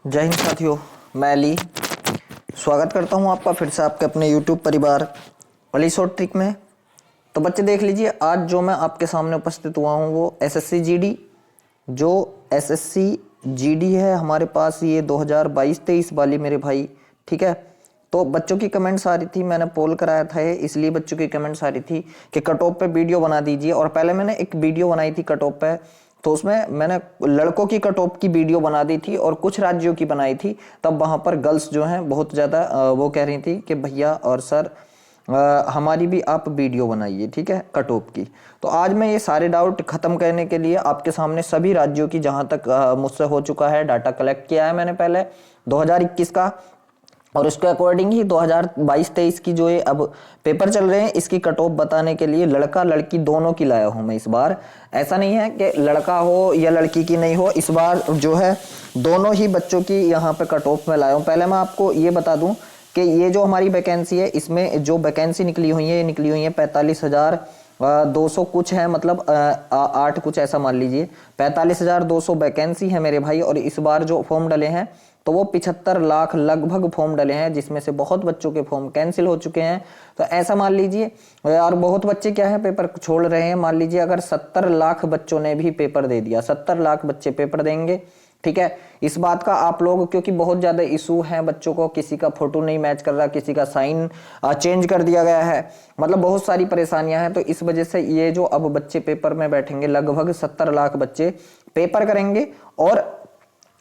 जय हिंद साथियों, मैं अली स्वागत करता हूं आपका फिर से आपके अपने YouTube परिवार अली शॉर्ट ट्रिक में। तो बच्चे देख लीजिए, आज जो मैं आपके सामने उपस्थित हुआ हूं वो एसएससी जीडी, जो एसएससी जीडी है हमारे पास ये 2022-23 वाली मेरे भाई। ठीक है, तो बच्चों की कमेंट्स आ रही थी, मैंने पोल कराया था ये, इसलिए बच्चों की कमेंट्स आ रही थी कि कट ऑफ पे वीडियो बना दीजिए। और पहले मैंने एक वीडियो बनाई थी कट ऑफ पे, तो उसमें मैंने लड़कों की कट ऑफ की वीडियो बना दी थी और कुछ राज्यों की बनाई थी। तब वहां पर गर्ल्स जो हैं बहुत ज़्यादा वो कह रही थी कि भैया और सर हमारी भी आप वीडियो बनाइए, ठीक है, कट ऑफ की। तो आज मैं ये सारे डाउट खत्म करने के लिए आपके सामने सभी राज्यों की जहां तक मुझसे हो चुका है डाटा कलेक्ट किया है मैंने पहले 2021 का, और उसके अकॉर्डिंग ही 2022-23 की जो ये अब पेपर चल रहे हैं इसकी कट ऑफ बताने के लिए लड़का लड़की दोनों की लाया हूं मैं इस बार। ऐसा नहीं है कि लड़का हो या लड़की की नहीं हो, इस बार जो है दोनों ही बच्चों की यहाँ पे कट ऑफ में लाया हूं। पहले मैं आपको ये बता दूं कि ये जो हमारी वैकेंसी है इसमें जो वैकेंसी निकली हुई है ये निकली हुई है 45,200 कुछ है, मतलब 8 कुछ ऐसा मान लीजिए। 45,200 वैकेंसी है मेरे भाई, और इस बार जो फॉर्म डले हैं तो वो 75 लाख लगभग फॉर्म डले हैं, जिसमें से बहुत बच्चों के फॉर्म कैंसिल हो चुके हैं। तो ऐसा मान लीजिए, और बहुत बच्चे क्या है पेपर छोड़ रहे हैं। मान लीजिए अगर 70 लाख बच्चों ने भी पेपर दे दिया, 70 लाख बच्चे पेपर देंगे, ठीक है। इस बात का आप लोग, क्योंकि बहुत ज्यादा इशू है बच्चों को, किसी का फोटो नहीं मैच कर रहा, किसी का साइन चेंज कर दिया गया है, मतलब बहुत सारी परेशानियां हैं। तो इस वजह से ये जो अब बच्चे पेपर में बैठेंगे, लगभग 70 लाख बच्चे पेपर करेंगे। और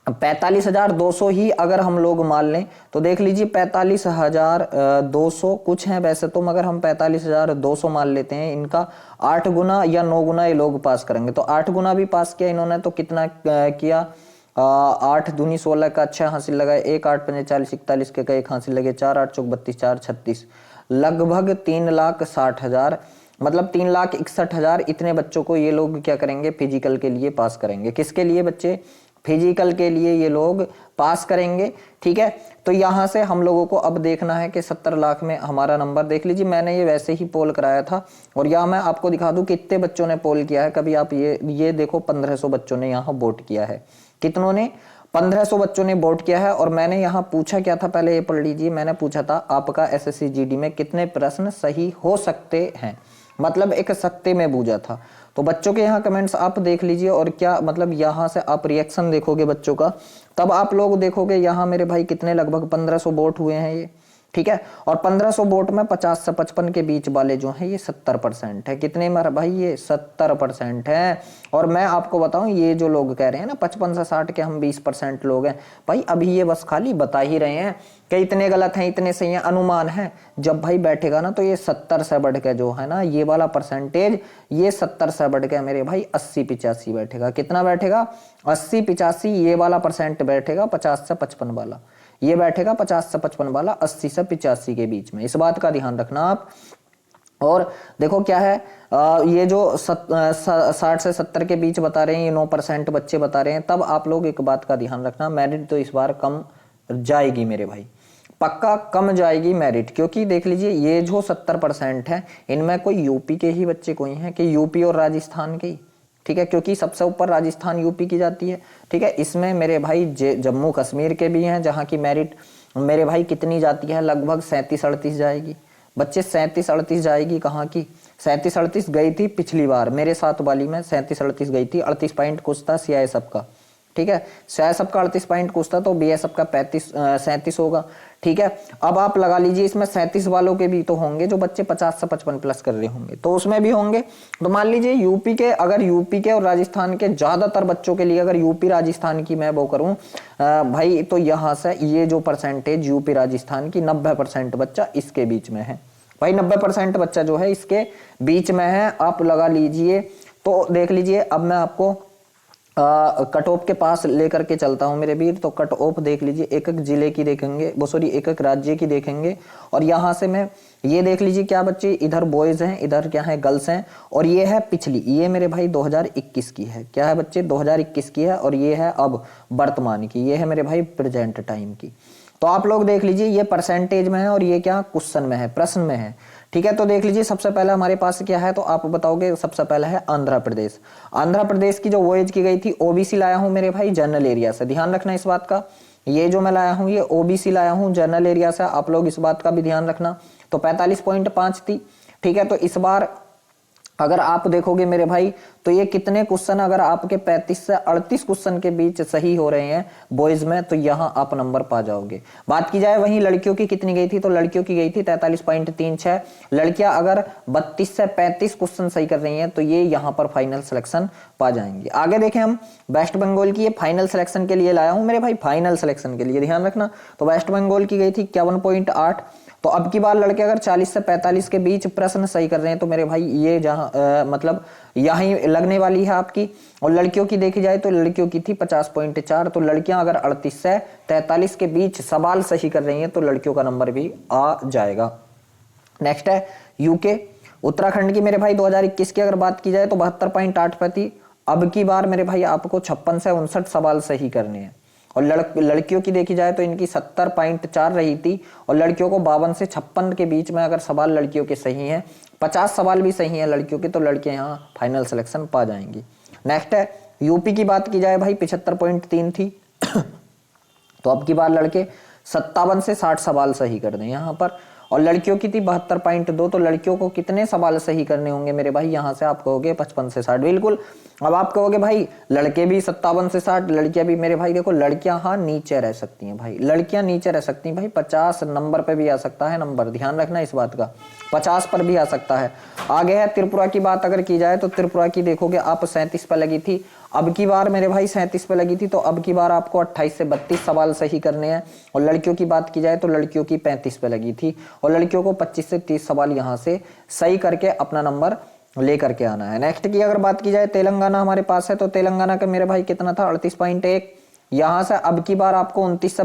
45,200 ही अगर हम लोग मान लें तो देख लीजिए 45,200 कुछ है वैसे तो, मगर हम 45,200 मान लेते हैं, इनका 8 गुना या 9 गुना ये लोग पास करेंगे। तो 8 गुना भी पास किया इन्होंने, तो कितना किया, 8 दूनी 16 का अच्छा हासिल लगाए, 1 8 5 40 41 के एक हासिल लगे, 4 8 चौक 32 4 36, लगभग 3,60,000, मतलब 3,61,000 इतने बच्चों को ये लोग क्या करेंगे, फिजिकल के लिए पास करेंगे। किसके लिए बच्चे, फिजिकल के लिए ये लोग पास करेंगे, ठीक है। तो यहां से हम लोगों को अब देखना है कि 70 लाख में हमारा नंबर, देख लीजिए मैंने ये वैसे ही पोल कराया था, और यहाँ मैं आपको दिखा दूं कितने बच्चों ने पोल किया है। कभी आप ये देखो 1500 बच्चों ने यहाँ वोट किया है। कितनों ने, 1500 बच्चों ने वोट किया है। और मैंने यहाँ पूछा क्या था, पहले ये पढ़ लीजिए, मैंने पूछा था आपका एसएससी जीडी में कितने प्रश्न सही हो सकते हैं, मतलब एक सत्ते में बूझा था। तो बच्चों के यहाँ कमेंट्स आप देख लीजिए, और क्या मतलब यहाँ से आप रिएक्शन देखोगे बच्चों का, तब आप लोग देखोगे यहाँ मेरे भाई कितने, लगभग 1500 वोट हुए हैं ये, ठीक है। और 1500 वोट में 50 से 55 के बीच वाले जो हैं ये 70% है। कितने मेरा भाई, ये 70% है। और मैं आपको बताऊं, ये जो लोग कह रहे हैं ना 55 से 60 के हम 20% लोग हैं, भाई अभी ये बस खाली बता ही रहे हैं कि इतने गलत हैं इतने सही हैं, अनुमान है। जब भाई बैठेगा ना तो ये 70 से बढ़ के जो है ना ये वाला परसेंटेज, ये 70 से बढ़ के मेरे भाई 80-85 बैठेगा। कितना बैठेगा, 80-85 ये वाला परसेंट बैठेगा, 50 से 55 वाला ये बैठेगा, 50 से 55 वाला 80 से 85 के बीच में। इस बात का ध्यान रखना आप। और देखो क्या है, ये जो 60 से 70 के बीच बता रहे हैं, ये 9% बच्चे बता रहे हैं। तब आप लोग एक बात का ध्यान रखना, मेरिट तो इस बार कम जाएगी मेरे भाई, पक्का कम जाएगी मेरिट। क्योंकि देख लीजिए ये जो 70% है इनमें कोई यूपी के ही बच्चे कोई हैं कि यूपी और राजस्थान के ही, ठीक है, क्योंकि सबसे ऊपर राजस्थान यूपी की जाती है, ठीक है। इसमें मेरे भाई जम्मू कश्मीर के भी हैं, जहां की मेरिट मेरे भाई कितनी जाती है, लगभग 37-38 जाएगी बच्चे, 37-38 जाएगी। कहाँ की 37-38 गई थी पिछली बार मेरे साथ वाली में, 37-38 गई थी। 38 पॉइंट कुछ था सीआईएसएफ का, ठीक है, सीआईएसएफ का 38 पॉइंट कुछ था, तो बीएसएफ का 37 होगा, ठीक है। अब आप लगा लीजिए इसमें 37 वालों के भी तो होंगे जो बच्चे 50 से 55 प्लस कर रहे होंगे, तो उसमें भी होंगे। तो मान लीजिए यूपी के, अगर यूपी के और राजस्थान के ज्यादातर बच्चों के लिए, अगर यूपी राजस्थान की मैं वो करूं भाई, तो यहां से ये जो परसेंटेज यूपी राजस्थान की 90% बच्चा इसके बीच में है भाई, 90% बच्चा जो है इसके बीच में है, आप लगा लीजिए। तो देख लीजिए अब मैं आपको कट ऑफ के पास लेकर के चलता हूं मेरे वीर। तो कट ऑफ देख लीजिए, एक एक जिले की देखेंगे, वो सॉरी एक एक राज्य की देखेंगे, और यहां से मैं ये देख लीजिए क्या बच्चे, इधर बॉयज हैं, इधर क्या है गर्ल्स हैं, और ये है पिछली, ये मेरे भाई 2021 की है, क्या है बच्चे 2021 की है, और ये है अब वर्तमान की, ये है मेरे भाई प्रेजेंट टाइम की। तो आप लोग देख लीजिए ये परसेंटेज में है, और ये क्या क्वेश्चन में है, प्रश्न में है, ठीक है। तो देख लीजिए सबसे पहले हमारे पास क्या है, तो आप बताओगे सबसे पहला है आंध्र प्रदेश। आंध्र प्रदेश की जो वोएज की गई थी ओबीसी लाया हूं मेरे भाई जनरल एरिया से, ध्यान रखना इस बात का, ये जो मैं लाया हूँ ये ओबीसी लाया हूँ जनरल एरिया से, आप लोग इस बात का भी ध्यान रखना। तो 45.5 थी, ठीक है। तो इस बार अगर आप देखोगे मेरे भाई तो ये कितने क्वेश्चन अगर आपके 35 से 38 क्वेश्चन के बीच सही हो रहे हैं बॉयज में, तो यहां आप नंबर पा जाओगे। बात की जाए वहीं लड़कियों की कितनी गई थी, तो लड़कियों की गई थी 43.36। लड़कियां अगर 32 से 35 क्वेश्चन सही कर रही हैं तो ये यहां पर फाइनल सिलेक्शन पा जाएंगे। आगे देखें हम वेस्ट बंगाल की, ये फाइनल सिलेक्शन के लिए लाया हूं मेरे भाई, फाइनल सिलेक्शन के लिए ध्यान रखना। तो वेस्ट बंगाल की गई थी 51.8। तो अब की बार लड़के अगर 40 से 45 के बीच प्रश्न सही कर रहे हैं तो मेरे भाई ये जहां मतलब यहीं लगने वाली है आपकी। और लड़कियों की देखी जाए तो लड़कियों की थी 50.4। तो लड़कियां अगर 38 से 43 के बीच सवाल सही कर रही हैं तो लड़कियों का नंबर भी आ जाएगा। नेक्स्ट है यूके, उत्तराखंड की मेरे भाई 2021 की अगर बात की जाए तो 72.8 पे थी। अब की बार मेरे भाई आपको 56 से 59 सवाल सही करने हैं। और लड़कियों की देखी जाए तो इनकी 70.4 रही थी और लड़कियों को 52 से 56 के बीच में अगर सवाल लड़कियों के सही हैं, 50 सवाल भी सही हैं लड़कियों के, तो लड़कियां यहाँ फाइनल सिलेक्शन पा जाएंगी। नेक्स्ट है यूपी की बात की जाए भाई 75.3 थी। तो अब की बार लड़के 57 से 60 सवाल सही कर दें यहाँ पर। और लड़कियों की थी 72.2। तो लड़कियों को कितने सवाल सही करने होंगे मेरे भाई, यहाँ से आप कहोगे 55 से 60, बिल्कुल। अब आप कहोगे भाई लड़के भी 57 से 60, लड़कियां भी, मेरे भाई देखो लड़कियां हाँ नीचे रह सकती हैं भाई, लड़कियां नीचे रह सकती हैं भाई, 50 नंबर पे भी आ सकता है नंबर, ध्यान रखना इस बात का, 50 पर भी आ सकता है। आगे है त्रिपुरा की बात अगर की जाए तो त्रिपुरा की देखोगे आप 37 पे लगी थी। अब की बार मेरे भाई 37 पे लगी थी। तो अब की बार आपको 28 से 32 सवाल सही करने हैं। और लड़कियों की बात की जाए तो लड़कियों की 35 पे लगी थी और लड़कियों को 25 से 30 सवाल यहाँ से सही करके अपना नंबर लेकर के आना है। नेक्स्ट की अगर बात की जाए तेलंगाना हमारे पास है, तो तेलंगाना का मेरे भाई कितना था 38.1। यहाँ से अब की बार आपको 29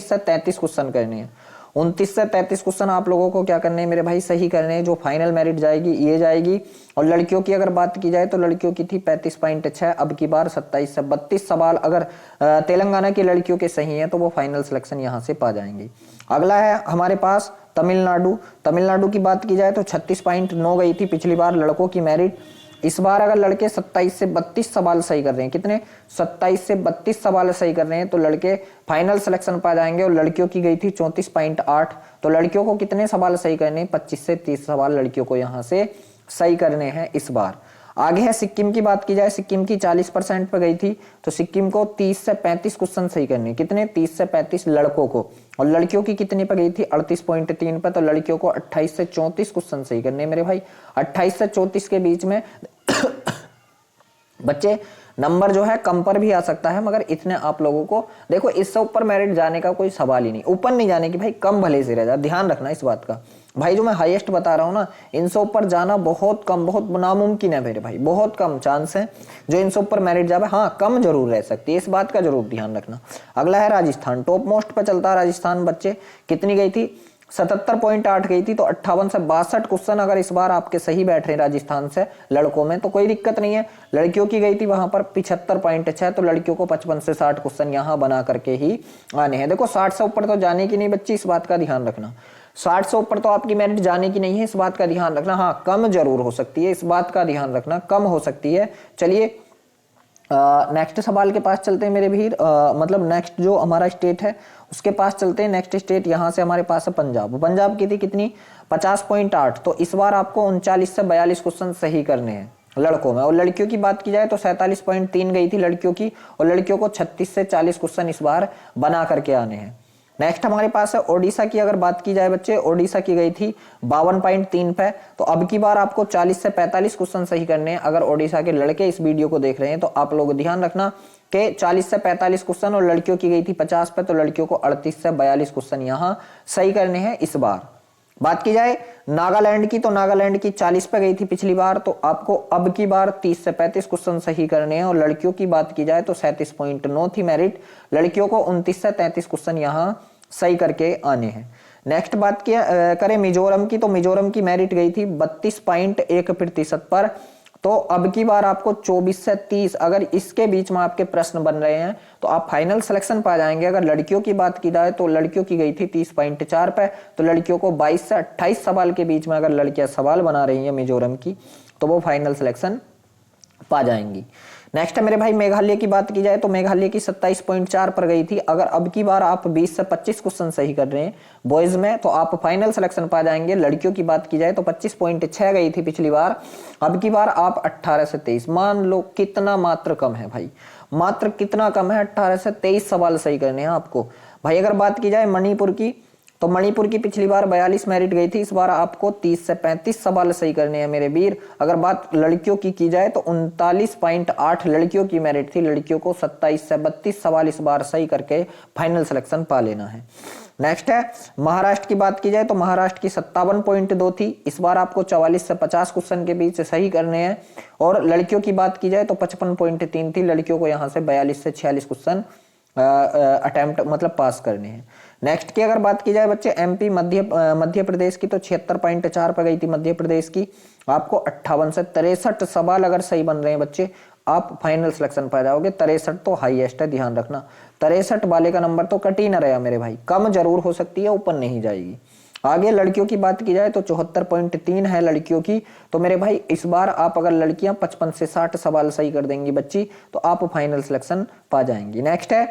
से 33 क्वेश्चन करने हैं। 29 से 33 क्वेश्चन आप लोगों को क्या करने हैं मेरे भाई, सही करने हैं। जो फाइनल मेरिट जाएगी ये जाएगी। और लड़कियों की अगर बात की जाए तो लड़कियों की थी 35.6। अब की बार 27 से 32 सवाल अगर तेलंगाना की लड़कियों के सही हैं तो वो फाइनल सिलेक्शन यहाँ से पा जाएंगी। अगला है हमारे पास तमिलनाडु। तमिलनाडु की बात की जाए तो 36.9 गई थी पिछली बार लड़कों की मेरिट। इस बार अगर लड़के 27 से 32 सवाल सही कर रहे हैं, कितने 27 से 32 सवाल सही कर रहे हैं तो लड़के फाइनल सिलेक्शन पा जाएंगे। और लड़कियों की गई थी 34.8। तो लड़कियों को कितने सवाल सही करने हैं, 25 से 30 सवाल लड़कियों को यहाँ से सही करने हैं इस बार। आगे है सिक्किम की बात की जाए, सिक्किम की 40% पे गई थी। तो सिक्किम को 30 से 35 क्वेश्चन सही करने, कितने 30 से 35 लड़कों को। और लड़कियों की कितनी पे गई थी 38.3 पे। तो लड़कियों को 28 से 34 क्वेश्चन सही करने मेरे भाई। 28 से 34 के बीच में बच्चे नंबर जो है कम पर भी आ सकता है, मगर इतने आप लोगों को देखो इससे ऊपर मेरिट जाने का कोई सवाल ही नहीं, ऊपर नहीं जाने की भाई, कम भले से रह जा, ध्यान रखना इस बात का भाई। जो मैं हाईएस्ट बता रहा हूं ना, इनसे ऊपर जाना बहुत कम, बहुत नामुमकिन है मेरे भाई, बहुत कम चांस है जो इनसे ऊपर मेरिट जाए। हाँ कम जरूर रह सकती है, इस बात का जरूर ध्यान रखना। अगला है राजस्थान, टॉप मोस्ट पे चलता है राजस्थान। बच्चे कितनी गई थी 77.8 गई थी। तो 58 से 62 क्वेश्चन अगर इस बार आपके सही बैठ रहे हैं राजस्थान से लड़कों में तो कोई दिक्कत नहीं है। लड़कियों की गई थी वहां पर 75.6। तो लड़कियों को 55 से 60 क्वेश्चन यहाँ बना करके ही आने हैं। देखो 60 से ऊपर तो जाने की नहीं बच्ची, इस बात का ध्यान रखना। 60 से ऊपर तो आपकी मेरिट जाने की नहीं है, इस बात का ध्यान रखना। हाँ कम जरूर हो सकती है, इस बात का ध्यान रखना, कम हो सकती है। चलिए नेक्स्ट सवाल के पास चलते हैं मेरे भीर, मतलब नेक्स्ट जो हमारा स्टेट है उसके पास चलते हैं। नेक्स्ट स्टेट यहाँ से हमारे पास है पंजाब। पंजाब की थी कितनी 50.8। तो इस बार आपको 39 से 42 क्वेश्चन सही करने हैं लड़कों में। और लड़कियों की बात की जाए तो 47.3 गई थी लड़कियों की। और लड़कियों को 36 से 40 क्वेश्चन इस बार बना करके आने हैं। नेक्स्ट हमारे पास है ओडिशा की अगर बात की जाए बच्चे, ओडिशा की गई थी 52.3 पे। तो अब की बार आपको 40 से 45 क्वेश्चन सही करने हैं। अगर ओडिशा के लड़के इस वीडियो को देख रहे हैं तो आप लोग ध्यान रखना कि 40 से 45 क्वेश्चन। और लड़कियों की गई थी 50 पे। तो लड़कियों को 38 से 42 क्वेश्चन यहाँ सही करने हैं इस बार। बात की जाए नागालैंड की, तो नागालैंड की 40 पे गई थी पिछली बार। तो आपको अब की बार 30 से 35 क्वेश्चन सही करने हैं। और लड़कियों की बात की जाए तो 37.9 थी मेरिट, लड़कियों को 29 से 33 क्वेश्चन यहाँ सही करके आने हैं। नेक्स्ट बात किया करें मिजोरम की, तो मिजोरम की मेरिट गई थी 32.1% पर। तो अब की बार आपको 24 से 30 अगर इसके बीच में आपके प्रश्न बन रहे हैं तो आप फाइनल सिलेक्शन पा जाएंगे। अगर लड़कियों की बात की जाए तो लड़कियों की गई थी 30.4 पे। तो लड़कियों को 22 से 28 सवाल के बीच में अगर लड़कियां सवाल बना रही हैं मिजोरम की तो वो फाइनल सिलेक्शन पा जाएंगी। नेक्स्ट है मेरे भाई मेघालय की बात की जाए तो मेघालय की 27.4 पर गई थी। अगर अब की बार आप 20 से 25 क्वेश्चन सही कर रहे हैं बॉयज में तो आप फाइनल सिलेक्शन पा जाएंगे। लड़कियों की बात की जाए तो 25.6 गई थी पिछली बार, अब की बार आप 18 से 23, मान लो कितना मात्र कम है भाई, मात्र कितना कम है, 18 से 23 सवाल सही करने हैं आपको भाई। अगर बात की जाए मणिपुर की तो मणिपुर की पिछली बार 42 मेरिट गई थी, इस बार आपको 30 से 35 सवाल सही करने हैं मेरे वीर। अगर बात लड़कियों की जाए तो 39.8 लड़कियों की मेरिट थी, लड़कियों को 27 से 32 सवाल इस बार सही करके फाइनल सिलेक्शन पा लेना है। नेक्स्ट है महाराष्ट्र की बात की जाए तो महाराष्ट्र की 57.2 थी, इस बार आपको 44 से 50 क्वेश्चन के बीच सही करने हैं। और लड़कियों की बात की जाए तो 55.3 थी, लड़कियों को यहाँ से 42 से 46 क्वेश्चन अटेम्प्ट मतलब पास करने हैं। नेक्स्ट की अगर बात की जाए बच्चे एमपी मध्य प्रदेश की तो 76.4 पर गई थी मध्य प्रदेश की, आपको 58 से 63 सवाल अगर सही बन रहे हैं बच्चे आप फाइनल सिलेक्शन पा जाओगे। 63 तो हाईएस्ट है, ध्यान रखना 63 वाले का नंबर तो कट ही ना रहा मेरे भाई, कम जरूर हो सकती है, ऊपर नहीं जाएगी। आगे लड़कियों की बात की जाए तो 74.3 है लड़कियों की, तो मेरे भाई इस बार आप अगर लड़कियां 55 से 60 सवाल सही कर देंगी बच्ची तो आप फाइनल सिलेक्शन पा जाएंगी। नेक्स्ट है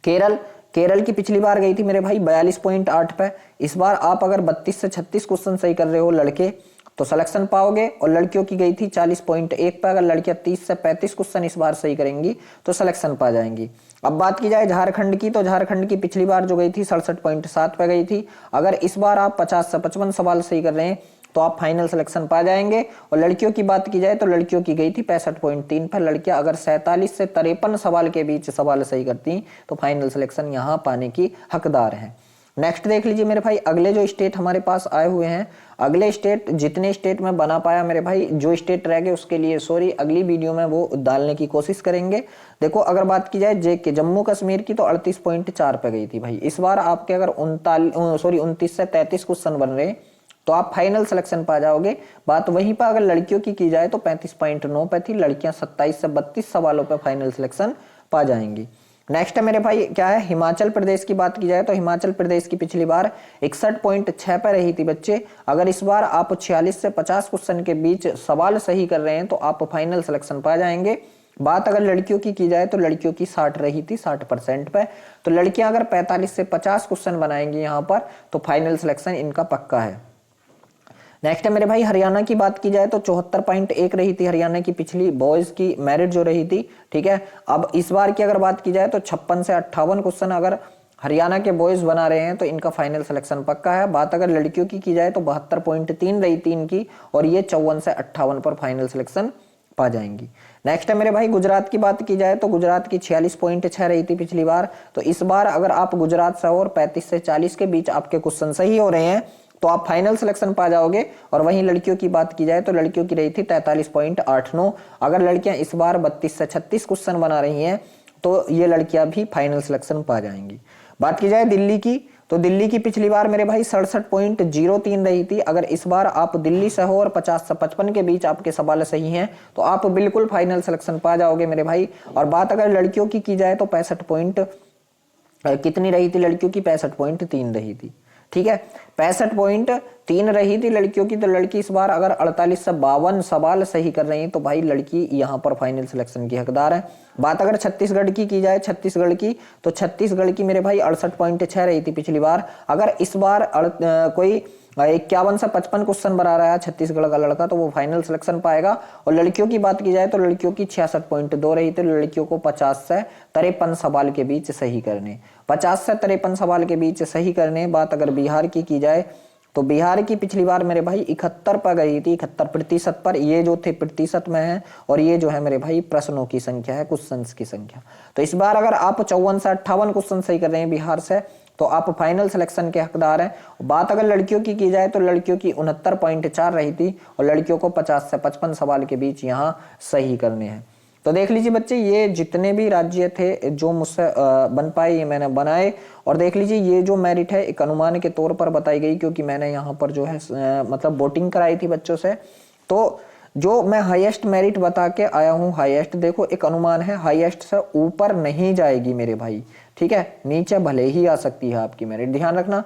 केरल, केरल की पिछली बार गई थी मेरे भाई 42.8 पे, इस बार आप अगर 32 से 36 क्वेश्चन सही कर रहे हो लड़के तो सिलेक्शन पाओगे। और लड़कियों की गई थी 40.1 पे, अगर लड़कियां 30 से 35 क्वेश्चन इस बार सही करेंगी तो सिलेक्शन पा जाएंगी। अब बात की जाए झारखंड की तो झारखंड की पिछली बार जो गई थी 67.7 पे गई थी, अगर इस बार आप 50 से 55 सवाल सही कर रहे हैं तो आप फाइनल सिलेक्शन पा जाएंगे। और लड़कियों की बात की जाए तो लड़कियों की गई थी 65.3 पर, लड़कियां अगर 47 से 53 सवाल के बीच सवाल सही करती तो फाइनल सिलेक्शन यहां पाने की हकदार हैं। नेक्स्ट देख लीजिए मेरे भाई अगले जो स्टेट हमारे पास आए हुए हैं, अगले स्टेट जितने स्टेट में बना पाया मेरे भाई, जो स्टेट रह गए उसके लिए सॉरी, अगली वीडियो में वो डालने की कोशिश करेंगे। देखो अगर बात की जाए जे के जम्मू कश्मीर की तो 38.4 पे गई थी भाई, इस बार आपके अगर 29 से 33 क्वेश्चन बन रहे तो आप फाइनल सिलेक्शन पा जाओगे। बात वहीं पर अगर लड़कियों की जाए तो 35.9 पे थी, लड़कियां 27 से 32 सवालों पे फाइनल सिलेक्शन पा जाएंगी। नेक्स्ट है मेरे भाई क्या है हिमाचल प्रदेश की बात की जाए तो हिमाचल प्रदेश की पिछली बार 61.6 पे रही थी बच्चे, अगर इस बार आप 46 से 50 क्वेश्चन के बीच सवाल सही कर रहे हैं तो आप फाइनल सिलेक्शन पा जाएंगे। बात अगर लड़कियों की जाए तो लड़कियों की 60 रही थी 60% पे, तो लड़कियां अगर 45 से 50 क्वेश्चन बनाएंगी यहाँ पर तो फाइनल सिलेक्शन इनका पक्का है। नेक्स्ट है मेरे भाई हरियाणा की बात की जाए तो 74.1 रही थी हरियाणा की पिछली बॉयज की मेरिट जो रही थी, ठीक है। अब इस बार की अगर बात की जाए तो 56 से 58 क्वेश्चन अगर हरियाणा के बॉयज बना रहे हैं तो इनका फाइनल सिलेक्शन पक्का है। बात अगर लड़कियों की जाए तो 72.3 रही थी इनकी, और ये 54 से 58 पर फाइनल सिलेक्शन पा जाएंगी। नेक्स्ट है मेरे भाई गुजरात की बात की जाए तो गुजरात की 46.6 रही थी पिछली बार, तो इस बार अगर आप गुजरात से और 35 से 40 के बीच आपके क्वेश्चन सही हो रहे हैं तो आप फाइनल सिलेक्शन पा जाओगे। और वहीं लड़कियों की बात की जाए तो लड़कियों की रही थी 43.89, अगर लड़कियां इस बार 32 से 36 क्वेश्चन बना रही हैं तो ये लड़कियां भी फाइनल सिलेक्शन पा जाएंगी। बात की जाए दिल्ली की तो दिल्ली की पिछली बार मेरे भाई 67.03 रही थी, अगर इस बार आप दिल्ली से हो और 50 से 55 के बीच आपके सवाल सही हैं तो आप बिल्कुल फाइनल सिलेक्शन पा जाओगे मेरे भाई। और बात अगर लड़कियों की जाए तो 65 कितनी रही थी लड़कियों की 65.3 रही थी, ठीक है 65.3 रही थी लड़कियों की, तो लड़की इस बार अगर 48 से 52 सवाल सही कर रही है तो भाई लड़की यहाँ पर फाइनल सिलेक्शन की हकदार है। बात अगर छत्तीसगढ़ की जाए छत्तीसगढ़ की तो छत्तीसगढ़ की मेरे भाई 68.6 रही थी पिछली बार, अगर इस बार कोई 51 से 55 क्वेश्चन बना रहा है छत्तीसगढ़ का लड़का तो वो फाइनल सिलेक्शन पाएगा। और लड़कियों की बात की जाए तो लड़कियों की 66.2 रही थी, लड़कियों को 50 से 53 सवाल के बीच सही करने, 50 से 53 सवाल के बीच सही करने। बात अगर बिहार की जाए तो बिहार की पिछली बार मेरे भाई 71 पर गई थी, 71% पर, ये जो थे प्रतिशत में है और ये जो है मेरे भाई प्रश्नों की संख्या है, क्वेश्चंस की संख्या। तो इस बार अगर आप 54 से 58 क्वेश्चन सही कर रहे हैं बिहार से तो आप फाइनल सिलेक्शन के हकदार हैं। बात अगर लड़कियों की जाए तो लड़कियों की 69.4 रही थी और लड़कियों को 50 से 55 सवाल के बीच यहाँ सही करने हैं। तो देख लीजिए बच्चे ये जितने भी राज्य थे जो मुझसे बन पाए ये मैंने बनाए, और देख लीजिए ये जो मेरिट है एक अनुमान के तौर पर बताई गई क्योंकि मैंने यहाँ पर जो है मतलब वोटिंग कराई थी बच्चों से, तो जो मैं हाईएस्ट मेरिट बता के आया हूँ, हाईएस्ट देखो एक अनुमान है, हाईएस्ट से ऊपर नहीं जाएगी मेरे भाई, ठीक है, नीचे भले ही आ सकती है आपकी मेरिट, ध्यान रखना।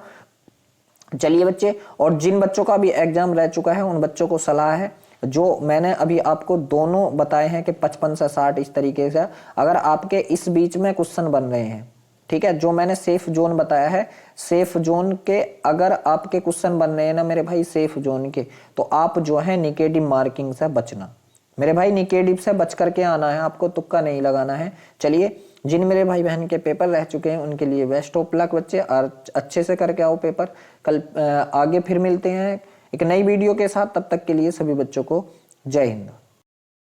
चलिए बच्चे, और जिन बच्चों का भी एग्जाम रह चुका है उन बच्चों को सलाह है जो मैंने अभी आपको दोनों बताए हैं कि 55 से 60 इस तरीके से, अगर आपके इस बीच में क्वेश्चन बन रहे हैं, ठीक है, जो मैंने सेफ जोन बताया है, सेफ जोन के अगर आपके क्वेश्चन बन रहे हैं ना मेरे भाई सेफ जोन के, तो आप जो है निगेटिव मार्किंग से बचना मेरे भाई, निगेटिव से बच करके आना है आपको, तुक्का नहीं लगाना है। चलिए, जिन मेरे भाई बहन के पेपर रह चुके हैं उनके लिए बेस्ट ऑफ लक बच्चे, और अच्छे से करके आओ पेपर। कल आगे फिर मिलते हैं एक नई वीडियो के साथ, तब तक के लिए सभी बच्चों को जय हिंद।